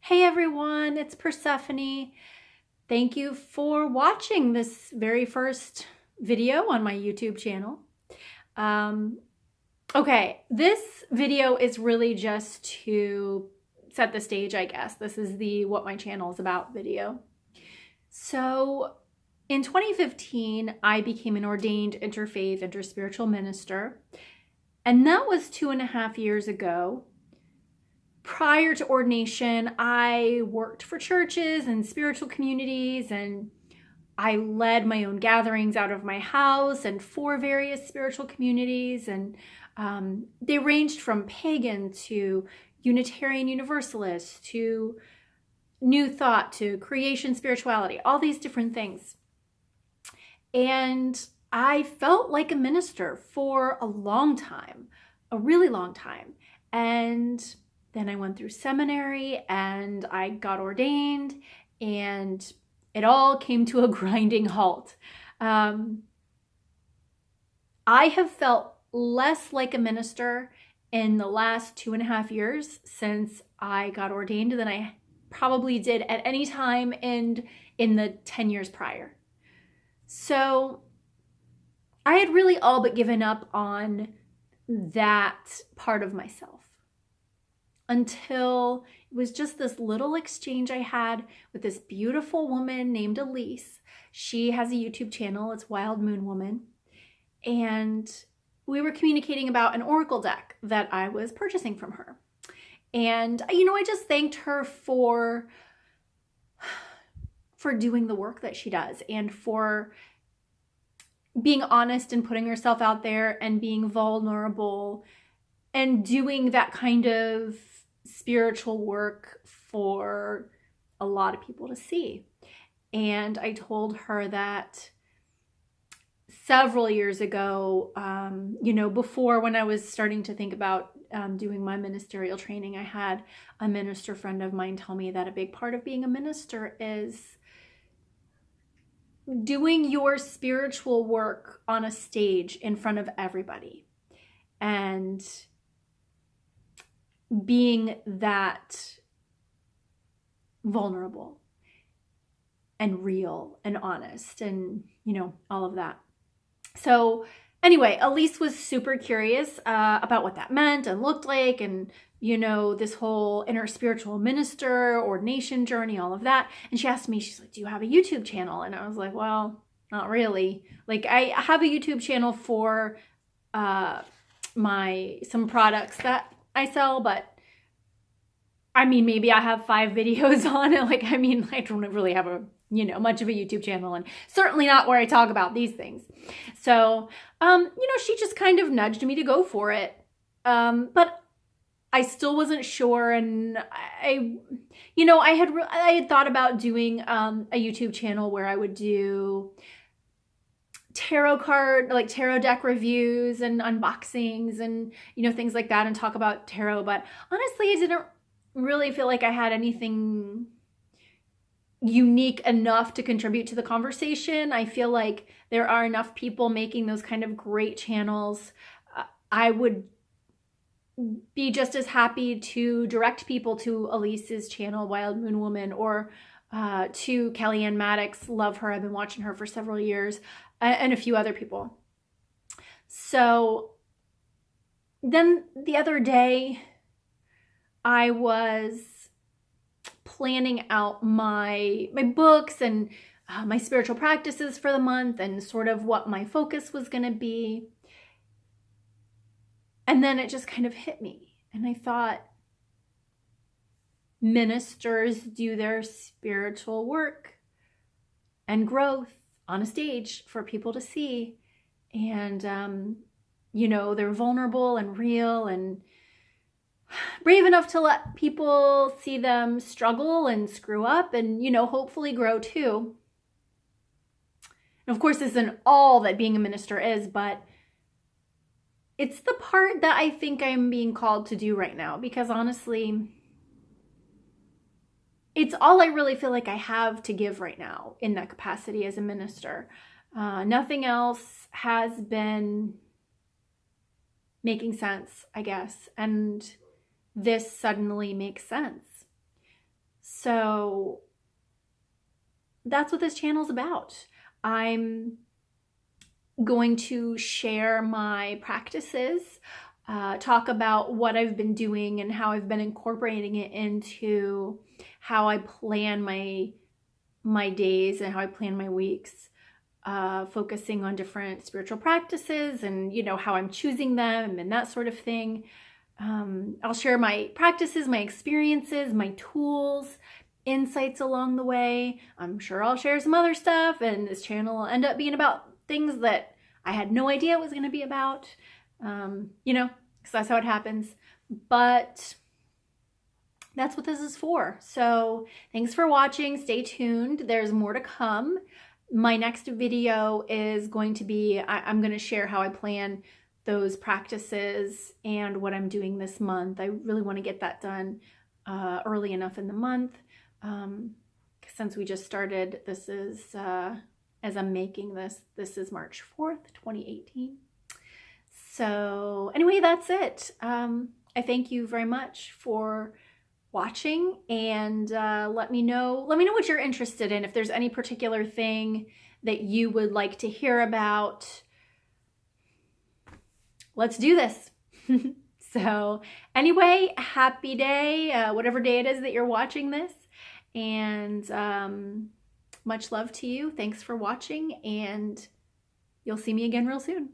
Hey everyone, it's Persephone. Thank you for watching this very first video on my YouTube channel. Okay, this video is really just to set the stage, I guess. This is the what my channel is about video. So in 2015, I became an ordained interfaith, interspiritual minister, and that was 2.5 years ago. Prior to ordination, I worked for churches and spiritual communities, and I led my own gatherings out of my house and for various spiritual communities. And they ranged from pagan to Unitarian Universalist to New Thought to creation spirituality, all these different things. And I felt like a minister for a long time, a really long time. And then I went through seminary and I got ordained, and it all came to a grinding halt. I have felt less like a minister in the last 2.5 years since I got ordained than I probably did at any time in the 10 years prior. So I had really all but given up on that part of myself, until it was just this little exchange I had with this beautiful woman named Elise. She has a YouTube channel, it's Wild Moon Woman. And we were communicating about an oracle deck that I was purchasing from her. And, I just thanked her for doing the work that she does and for being honest and putting herself out there and being vulnerable and doing that kind of spiritual work for a lot of people to see. And I told her that several years ago, before, when I was starting to think about doing my ministerial training, I had a minister friend of mine tell me that a big part of being a minister is doing your spiritual work on a stage in front of everybody and being that vulnerable and real and honest and, all of that. So anyway, Elise was super curious about what that meant and looked like, and, this whole inner spiritual minister, ordination journey, all of that. And she asked me, she's like, do you have a YouTube channel? And I was like, well, not really. Like, I have a YouTube channel for some products that I sell, but maybe I have 5 videos on it. I don't really have much of a YouTube channel, and certainly not where I talk about these things. So, she just kind of nudged me to go for it. But I still wasn't sure. And I had thought about doing a YouTube channel where I would do tarot deck reviews and unboxings and, things like that, and talk about tarot. But honestly, I didn't really feel like I had anything unique enough to contribute to the conversation. I feel like there are enough people making those kind of great channels. I would be just as happy to direct people to Elise's channel, Wild Moon Woman, or to Kellyanne Maddox. Love her. I've been watching her for several years, and a few other people. So then the other day, I was planning out my books and my spiritual practices for the month and sort of what my focus was going to be. And then it just kind of hit me. And I thought, ministers do their spiritual work and growth on a stage for people to see. And, they're vulnerable and real and brave enough to let people see them struggle and screw up and, hopefully grow too. And of course, this isn't all that being a minister is, but it's the part that I think I'm being called to do right now, because honestly, it's all I really feel like I have to give right now in that capacity as a minister. Nothing else has been making sense, I guess. And this suddenly makes sense. So that's what this channel is about. I'm going to share my practices, talk about what I've been doing and how I've been incorporating it into how I plan my days and how I plan my weeks, focusing on different spiritual practices and, you know, how I'm choosing them and that sort of thing. I'll share my practices, my experiences, my tools, insights along the way. I'm sure I'll share some other stuff, and this channel will end up being about things that I had no idea it was going to be about, you know, because that's how it happens. But that's what this is for. So thanks for watching. Stay tuned. There's more to come. My next video is going to be, I'm going to share how I plan those practices and what I'm doing this month. I really want to get that done early enough in the month. Since we just started, this is, as I'm making this is March 4th, 2018. So anyway, that's it. I thank you very much for watching, and let me know what you're interested in. If there's any particular thing that you would like to hear about, let's do this. So anyway, happy day, whatever day it is that you're watching this, and much love to you. Thanks for watching, and you'll see me again real soon.